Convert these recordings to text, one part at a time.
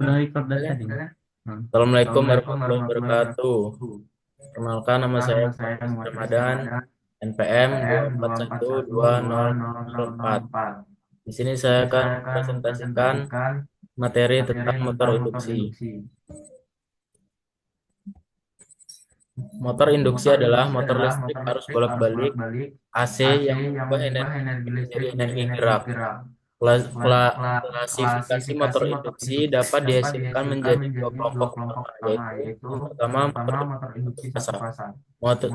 Udah record dari tadi. Assalamualaikum Assalamualaikum warahmatullahi warahmatullahi wabarakatuh. wabarakatuh. Perkenalkan, nama Perkenalkan, saya nama saya Muhammad Muhammad Ramadan, Ramadan, NPM NPM 2412004. 2412004. Di sini Di saya sini akan saya akan mempresentasikan mempresentasikan materi materi tentang motor tentang motor induksi. induksi. Motor induksi Motor adalah induksi motor adalah listrik motor arus listrik arus bolak-balik bolak-balik AC AC yang yang mengubah mengubah energi energi listrik menjadi listrik menjadi energi energi gerak. gerak. Klasifikasi Klasifikasi motor motor induksi induksi dapat dapat dihasilkan dihasilkan menjadi dua menjadi dua kelompok kelompok utama, utama, yaitu yaitu yang pertama yang motor pertama induksi motor satu induksi satu fasa. fasa. Motor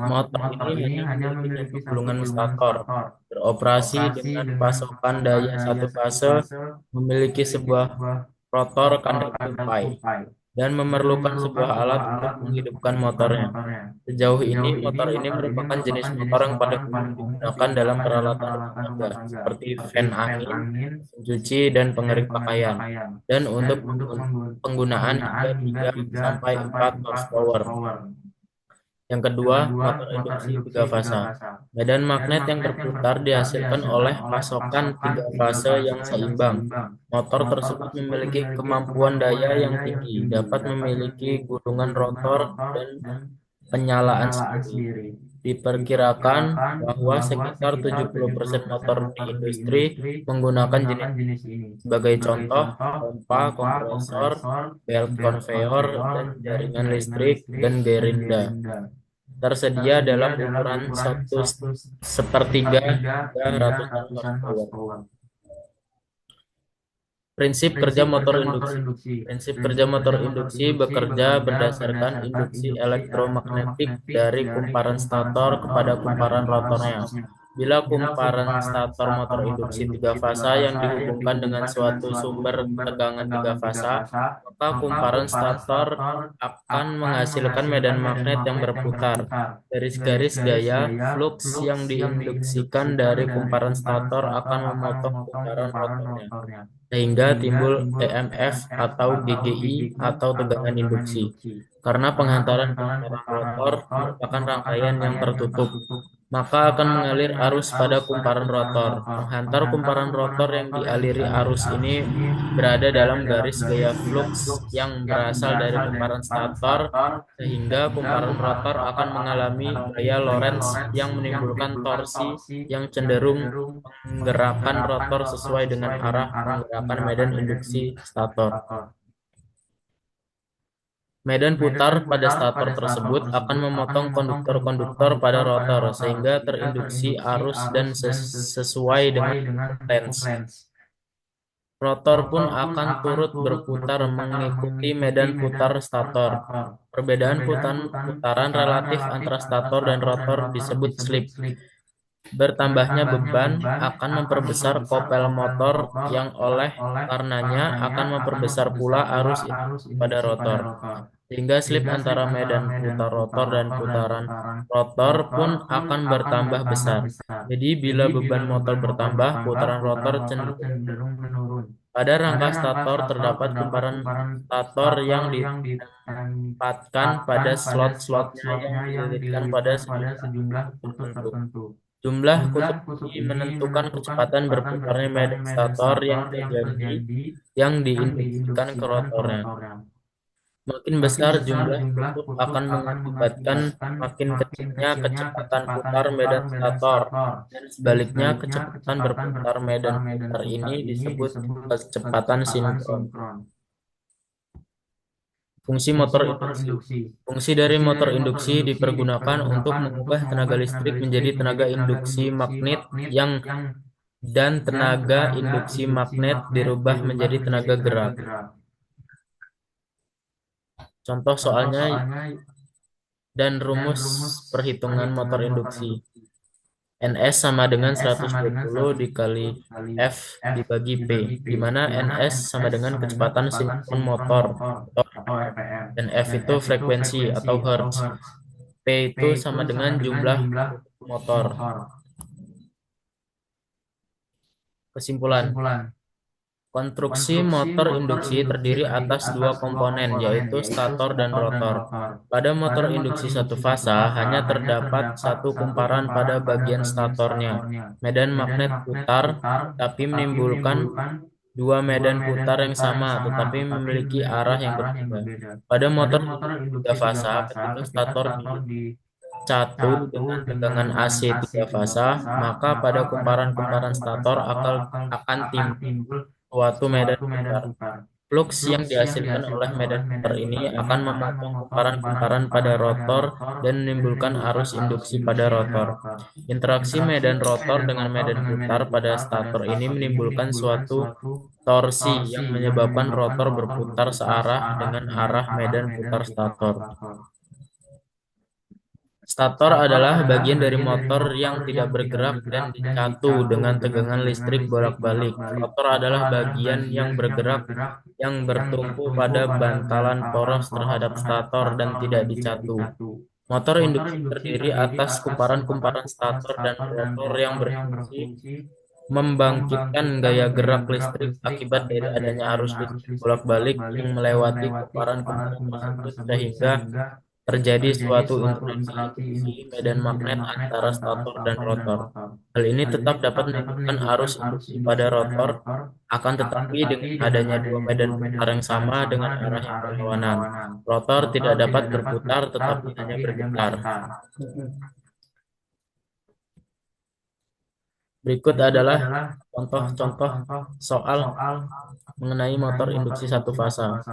Motor ini ini hanya hanya memiliki satu memiliki satu gulungan gulungan stator, stator, beroperasi beroperasi dengan dengan pasokan pasokan daya daya satu satu fase, fase, memiliki memiliki sebuah sebuah rotor rotor kandel kandel tupai, tupai, dan dan memerlukan memerlukan sebuah alat sebuah untuk alat untuk menghidupkan menghidupkan motornya. motornya. Sejauh ini, Sejauh ini motor ini motor ini merupakan jenis merupakan motor jenis yang motor paling yang umum paling umum digunakan dalam digunakan dalam peralatan rumah peralatan tangga, rumah tangga, seperti seperti fan fan angin, angin, mesin cuci, dan dan pengering pengering pakaian, pakaian, dan dan untuk untuk penggunaan penggunaan hingga hingga 3 3 sampai sampai 4 4 horsepower. horsepower. Yang Yang kedua, kedua, motor motor induksi induksi tiga tiga fasa. fasa. Medan Dan magnet yang magnet yang berputar berputar dihasilkan dihasilkan oleh oleh pasokan pasokan tiga tiga fase fase yang yang seimbang. seimbang. Motor Motor tersebut tersebut memiliki memiliki kemampuan kemampuan daya yang daya yang tinggi, tinggi, dapat dapat memiliki memiliki gulungan gulungan rotor rotor dan dan penyalaan penyalaan sendiri. sendiri. Diperkirakan Diperkirakan bahwa bahwa sekitar sekitar 70% 70% motor di motor di industri industri menggunakan jenis menggunakan ini. jenis ini. Sebagai Sebagai contoh, contoh, pompa, pompa, kompresor, kompresor, belt belt conveyor, conveyor, dan dan jaringan jaringan listrik, listrik, dan dan gerinda. gerinda. Tersedia Tersedia dalam dalam ukuran ukuran satu satu sepertiga sepertiga hingga hingga ratusan ratusan horsepower. horsepower. Prinsip kerja Prinsip motor kerja motor induksi. induksi. Prinsip kerja Prinsip motor kerja motor induksi induksi bekerja bekerja berdasarkan berdasarkan induksi induksi elektromagnetik elektromagnetik dari dari kumparan kumparan stator stator kepada kepada kumparan kumparan rotornya. rotornya. Bila Bila kumparan kumparan stator motor stator motor induksi tiga induksi tiga fasa yang fasa yang dihubungkan dengan dihubungkan dengan suatu suatu sumber sumber tegangan tiga tegangan tiga fasa, fasa, maka maka kumparan kumparan stator stator akan akan menghasilkan medan menghasilkan medan magnet yang magnet yang berputar. berputar. Garis-garis Garis-garis gaya gaya flux flux yang yang diinduksikan diinduksikan dari dari kumparan kumparan stator stator akan akan memotong memotong kumparan kumparan rotornya, rotornya, sehingga sehingga timbul timbul EMF EMF atau atau GGI GGI atau atau tegangan tegangan induksi. induksi. Karena Karena penghantaran penghantaran kumparan putaran rotor rotor merupakan merupakan rangkaian yang rangkaian yang tertutup, tertutup, maka akan maka akan mengalir mengalir arus pada arus pada kumparan kumparan rotor. rotor. Penghantar Penghantar kumparan kumparan rotor yang rotor yang dialiri dialiri arus arus ini ini berada berada dalam dalam garis garis gaya gaya flux flux yang yang berasal dari berasal dari kumparan kumparan stator, stator, sehingga sehingga kumparan kumparan rotor akan rotor akan mengalami mengalami gaya gaya Lorentz Lorentz yang yang menimbulkan menimbulkan torsi torsi yang yang cenderung cenderung menggerakkan menggerakkan rotor rotor sesuai dengan sesuai dengan arah arah menggerakkan menggerakkan medan medan induksi induksi stator. stator. Medan putar Medan pada putar stator pada stator tersebut akan tersebut akan memotong memotong konduktor-konduktor pada konduktor-konduktor pada rotor rotor sehingga sehingga terinduksi terinduksi arus dan arus dan sesuai dengan sesuai dengan lens. lens. Rotor pun Rotor pun akan akan turut turut berputar berputar mengikuti mengikuti medan medan putar putar stator. stator. Perbedaan Perbedaan putaran putaran relatif relatif antara antara stator dan stator dan rotor rotor disebut disebut slip. slip. Bertambahnya Bertambahnya beban beban akan akan memperbesar memperbesar kopel kopel motor motor yang yang oleh oleh karenanya karenanya akan akan memperbesar pula memperbesar pula arus arus induksi pada induksi pada rotor. rotor. Sehingga slip Sehingga slip antara antara medan medan putar putar rotor dan rotor dan putaran putaran rotor rotor pun pun akan akan bertambah bertambah besar. besar. Jadi bila Jadi beban bila motor beban motor bertambah, bertambah, putaran rotor putaran rotor cenderung cenderung menurun. pada Pada rangka rangka stator stator terdapat terdapat kumparan kumparan stator stator yang yang ditempatkan pada ditempatkan pada slot-slotnya yang slot-slotnya yang dililitkan pada dililitkan pada sejumlah sejumlah kutub kutub tertentu. tertentu. Jumlah Jumlah kutub kutub ini ini menentukan menentukan kecepatan kecepatan berputarnya berputarnya medan medan stator stator yang terjadi yang yang diinduksikan ke diinduksikan ke rotornya. rotornya. Makin Makin besar besar jumlah jumlah kutub kutub akan akan mengakibatkan mengakibatkan makin makin kecilnya kecilnya kecepatan kecepatan putar putar medan medan stator, stator, dan dan sebaliknya sebaliknya kecepatan kecepatan berputar medan berputar medan putar ini putar ini disebut disebut kecepatan kecepatan sinkron. sinkron. Fungsi Fungsi motor motor induksi. induksi. Fungsi dari Fungsi motor dari motor induksi induksi dipergunakan untuk dipergunakan untuk mengubah tenaga mengubah tenaga listrik menjadi listrik tenaga menjadi tenaga induksi induksi magnet magnet yang yang dan dan tenaga tenaga induksi induksi magnet magnet dirubah dirubah menjadi menjadi tenaga tenaga gerak. gerak. Contoh Contoh soalnya soalnya dan dan rumus rumus perhitungan motor perhitungan motor induksi. induksi. NS sama dengan NS sama dengan 120 dikali 120 dikali F F dibagi P, dibagi P, di mana di mana NS sama NS dengan sama dengan kecepatan kecepatan sinkron sinkron motor motor atau atau RPM, RPM, dan F dan itu F itu frekuensi frekuensi atau atau hertz. hertz. P P itu itu sama dengan sama dengan jumlah jumlah motor. motor. Kesimpulan, Kesimpulan, konstruksi konstruksi motor motor induksi induksi terdiri terdiri atas dua atas dua komponen, komponen, yaitu yaitu stator dan stator dan rotor. rotor. Pada motor Pada motor induksi satu induksi satu fasa, fasa hanya hanya terdapat terdapat satu satu kumparan pada kumparan pada bagian bagian statornya. statornya. Medan Medan magnet magnet putar, putar tapi tapi menimbulkan menimbulkan dua medan putar yang sama tetapi memiliki arah yang berbeda. Pada motor tiga fasa, ketika stator dicatu dengan tegangan AC tiga fasa, maka pada kumparan-kumparan stator akan timbul suatu medan putar. Flux yang dihasilkan oleh medan putar ini akan memotong kumparan-kumparan pada rotor dan menimbulkan arus induksi pada rotor. Interaksi medan rotor dengan medan putar pada stator ini menimbulkan suatu torsi yang menyebabkan rotor berputar searah dengan arah medan putar stator. Stator adalah bagian dari motor yang tidak bergerak dan dicatu dengan tegangan listrik bolak-balik. Rotor adalah bagian yang bergerak yang bertumpu pada bantalan poros terhadap stator dan tidak dicatu. Motor induksi terdiri atas kumparan-kumparan stator dan rotor yang berfungsi membangkitkan gaya gerak listrik akibat dari adanya arus listrik bolak-balik yang melewati kumparan-kumparan tersebut sehingga terjadi suatu interaksi induksi medan magnet antara stator dan rotor. Hal ini tetap dapat menimbulkan arus induksi pada rotor, akan tetapi dengan adanya dua medan putar yang sama dengan arah yang berlawanan, rotor tidak dapat berputar tetapi hanya bergetar. Berikut adalah contoh-contoh soal mengenai motor induksi satu fasa.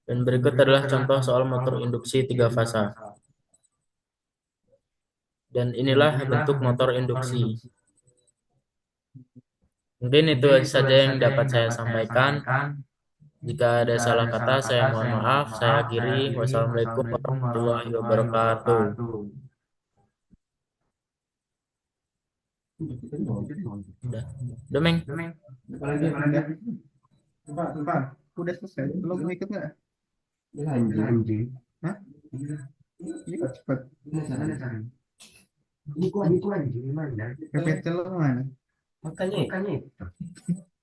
Dan berikut adalah contoh soal motor induksi tiga fasa. Dan inilah bentuk motor induksi. Mungkin itu saja yang dapat saya sampaikan. Jika ada salah kata, saya mohon maaf. Saya akhiri. Wassalamualaikum warahmatullahi wabarakatuh. Udah, Meng. Udah selesai. Belum ikut nggak? Anjing. Hah? Ikut cepet. Ini kok anjing gimana? PPT lo mana? Makanya